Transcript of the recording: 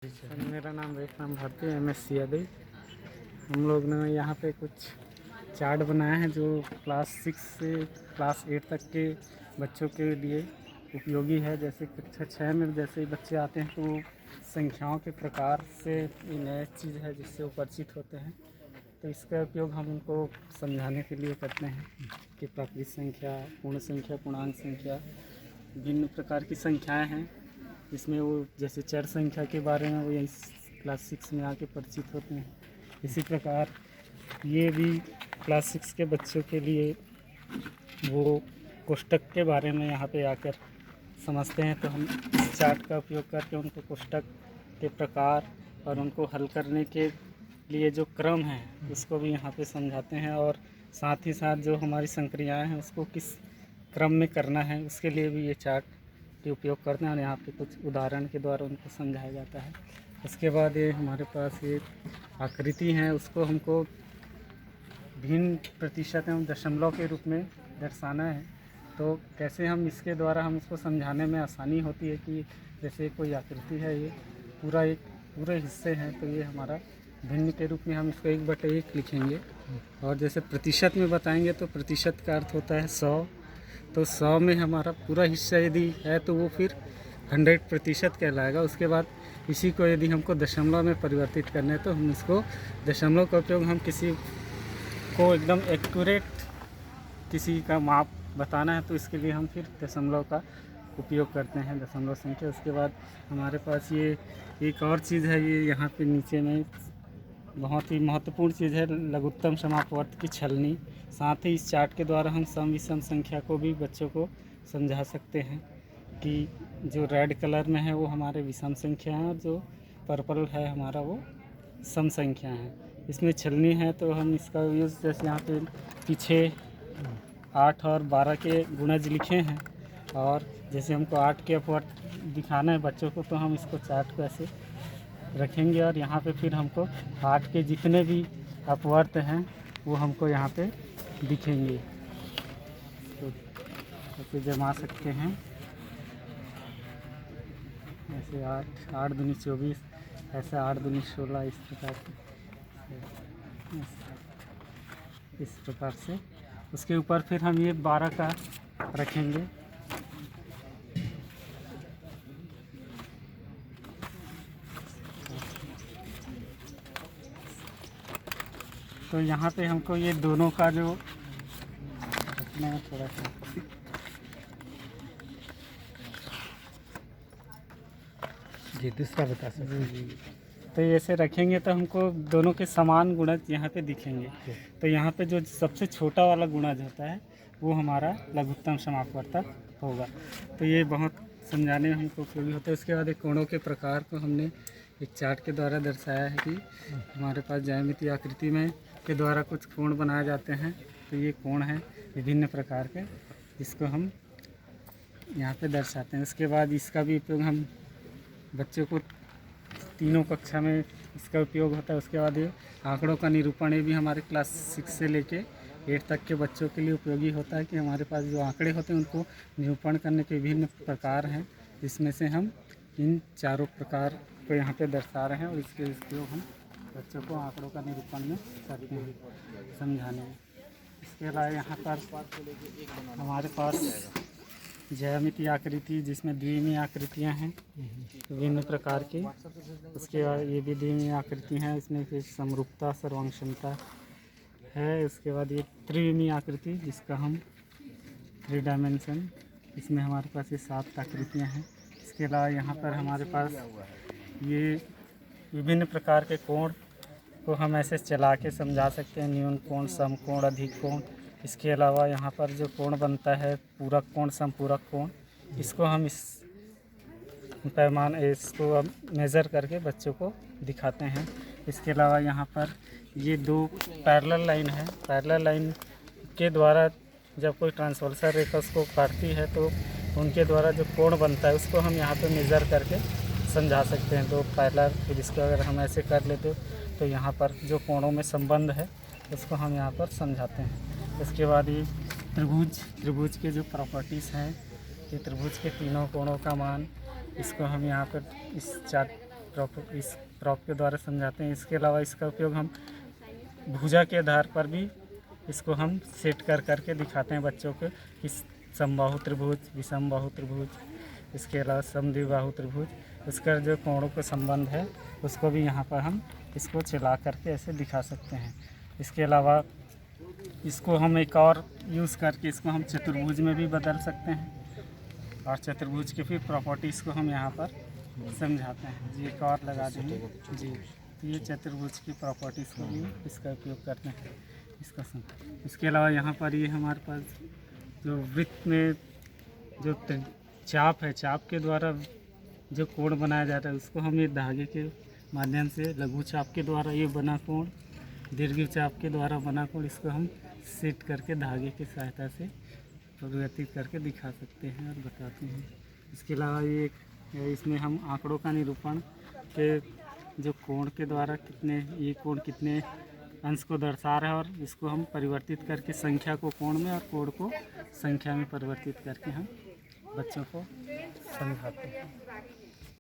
Sir, मेरा नाम Rekhram Bharti MSc Yadav. हम लोग ने यहाँ पे कुछ चार्ट बनाए हैं जो क्लास 6 से क्लास 8 तक के बच्चों के लिए उपयोगी है। जैसे कक्षा 6 में जैसे बच्चे आते हैं तो संख्याओं के प्रकार से ये नया चीज़ है जिससे वो परिचित होते हैं। तो इसका उपयोग हम उनको समझाने के लिए करते हैं कि प्राकृत संख्या, पूर्ण संख्या, पूर्णांक संख्या, भिन्न प्रकार की संख्याएँ हैं। इसमें वो जैसे चर संख्या के बारे में वो यही क्लास 6 में आके परिचित होते हैं। इसी प्रकार ये भी क्लास 6 के बच्चों के लिए वो कोष्ठक के बारे में यहाँ पे आकर समझते हैं। तो हम इस चार्ट का उपयोग करके उनको कोष्ठक के प्रकार और उनको हल करने के लिए जो क्रम है उसको भी यहाँ पे समझाते हैं, और साथ ही साथ जो हमारी संक्रियाएँ हैं उसको किस क्रम में करना है उसके लिए भी ये चार्ट के उपयोग करते हैं, और यहाँ पे कुछ उदाहरण के द्वारा उनको समझाया जाता है। उसके बाद ये हमारे पास ये आकृति हैं, उसको हमको भिन्न प्रतिशत एवं दशमलव के रूप में दर्शाना है। तो कैसे हम इसके द्वारा हम उसको समझाने में आसानी होती है कि जैसे कोई आकृति है, ये पूरे हिस्से हैं, तो ये हमारा भिन्न के रूप में हम इसको 1/1 लिखेंगे। और जैसे प्रतिशत में बताएंगे तो प्रतिशत का अर्थ होता है 100। तो 100 में हमारा पूरा हिस्सा यदि है तो वो फिर 100% कहलाएगा। उसके बाद इसी को यदि हमको दशमलव में परिवर्तित करना है तो हम इसको दशमलव का उपयोग हम किसी को एकदम एक्यूरेट किसी का माप बताना है तो इसके लिए हम फिर दशमलव का उपयोग करते हैं, दशमलव संख्या। उसके बाद हमारे पास ये एक और चीज़ है, ये यहाँ पे नीचे में बहुत ही महत्वपूर्ण चीज़ है, लघुत्तम समापवर्त की छलनी। साथ ही इस चार्ट के द्वारा हम सम विषम संख्या को भी बच्चों को समझा सकते हैं कि जो रेड कलर में है वो हमारे विषम संख्या हैं और जो पर्पल है हमारा वो सम संख्या है। इसमें छलनी है तो हम इसका यूज़ जैसे यहाँ पे पीछे 8 और 12 के गुणज लिखे हैं, और जैसे हमको 8 के अपवर्त दिखाना है बच्चों को तो हम इसको चार्ट को ऐसे रखेंगे, और यहाँ पे फिर हमको 8 के जितने भी अपवर्त हैं वो हमको यहाँ पे दिखेंगे। तो ऐसे जमा सकते हैं, ऐसे 8 दूनी 24, ऐसे 8 दूनी 16, इस प्रकार से इस प्रकार से। उसके ऊपर फिर हम ये 12 का रखेंगे। तो यहाँ पे हमको ये दोनों का जो रखना है थोड़ा सा, जी दूसरा बता सकते जी। तो ऐसे रखेंगे तो हमको दोनों के समान गुणज यहाँ पे दिखेंगे। तो यहाँ पे जो सबसे छोटा वाला गुणज होता है वो हमारा लघुत्तम समापवर्तक होगा। तो ये बहुत समझाने में हमको उपयोगी होता है। उसके बाद एक कोणों के प्रकार को हमने एक चार्ट के द्वारा दर्शाया है कि हमारे पास ज्यामितीय आकृति में के द्वारा कुछ कोण बनाए जाते हैं। तो ये कोण है विभिन्न प्रकार के, इसको हम यहाँ पे दर्शाते हैं। उसके बाद इसका भी उपयोग हम बच्चों को तीनों कक्षा में इसका उपयोग होता है। उसके बाद ये आंकड़ों का निरूपण, ये भी हमारे क्लास 6 से लेके 8 तक के बच्चों के लिए उपयोगी होता है कि हमारे पास जो आंकड़े होते हैं उनको निरूपण करने के विभिन्न प्रकार हैं, जिसमें से हम इन चारों प्रकार को यहाँ पे दर्शा रहे हैं, और इसके उपयोग हम बच्चों को आंकड़ों का निरूपण में करते हैं, समझाने में। इसके अलावा यहाँ पर हमारे पास ज्यामितीय आकृति जिसमें द्विमीय आकृतियाँ हैं विभिन्न प्रकार की। उसके बाद ये भी द्विमीय आकृति हैं, इसमें फिर समरूपता, सर्वांगक्षमता है। उसके बाद ये त्रिविमीय आकृति जिसका हम 3 डायमेंशन, इसमें हमारे पास ये 7 आकृतियाँ हैं। इसके अलावा यहाँ पर हमारे पास ये विभिन्न प्रकार के कोण को हम ऐसे चला के समझा सकते हैं, न्यून कोण, सम कोण, अधिक कोण। इसके अलावा यहाँ पर जो कोण बनता है पूरक कोण, समपूरक कोण, इसको हम इस पैमाने इसको अब मेज़र करके बच्चों को दिखाते हैं। इसके अलावा यहाँ पर ये 2 पैरेलल लाइन है, पैरेलल लाइन के द्वारा जब कोई ट्रांसवर्सल रेखा उसको काटती है तो उनके द्वारा जो कोण बनता है उसको हम यहाँ पे मेज़र करके समझा सकते हैं। 2 पैरेलल, फिर इसको अगर हम ऐसे कर लेते तो यहाँ पर जो कोणों में संबंध है उसको हम यहाँ पर समझाते हैं। इसके बाद ये त्रिभुज के जो प्रॉपर्टीज़ हैं, ये त्रिभुज के तीनों कोणों का मान, इसको हम यहाँ पर इस चार्ट इस प्रॉप के द्वारा समझाते हैं। इसके अलावा इसका उपयोग हम भुजा के आधार पर भी इसको हम सेट कर करके दिखाते हैं बच्चों को कि समबाहु त्रिभुज, विषमबाहु त्रिभुज, इसके अलावा समद्विबाहु त्रिभुज, इसका जो कोणों का संबंध है उसको भी यहाँ पर हम इसको चला करके ऐसे दिखा सकते हैं। इसके अलावा इसको हम एक और यूज़ करके इसको हम चतुर्भुज में भी बदल सकते हैं और चतुर्भुज की फिर प्रॉपर्टीज़ को हम यहाँ पर समझाते हैं। जी एक और लगा देंगे जी, ये चतुर्भुज की प्रॉपर्टीज़ को भी इसका उपयोग करते हैं इसका इसके अलावा यहाँ पर ये हमारे पास जो वृत्त में जो चाप है, चाप के द्वारा जो कोण बनाया जाता है उसको हम ये धागे के माध्यम से लघु चाप के द्वारा ये बना कोण, दीर्घ चाप के द्वारा बना कोण, इसको हम सेट करके धागे की सहायता से परिवर्तित करके दिखा सकते हैं और बताते हैं। इसके अलावा ये इसमें हम आंकड़ों का निरूपण के जो कोण के द्वारा ये कोण कितने अंश को दर्शा रहा है और इसको हम परिवर्तित करके संख्या को कोण में और कोण को संख्या में परिवर्तित करके हम बच्चों को समझाते हैं।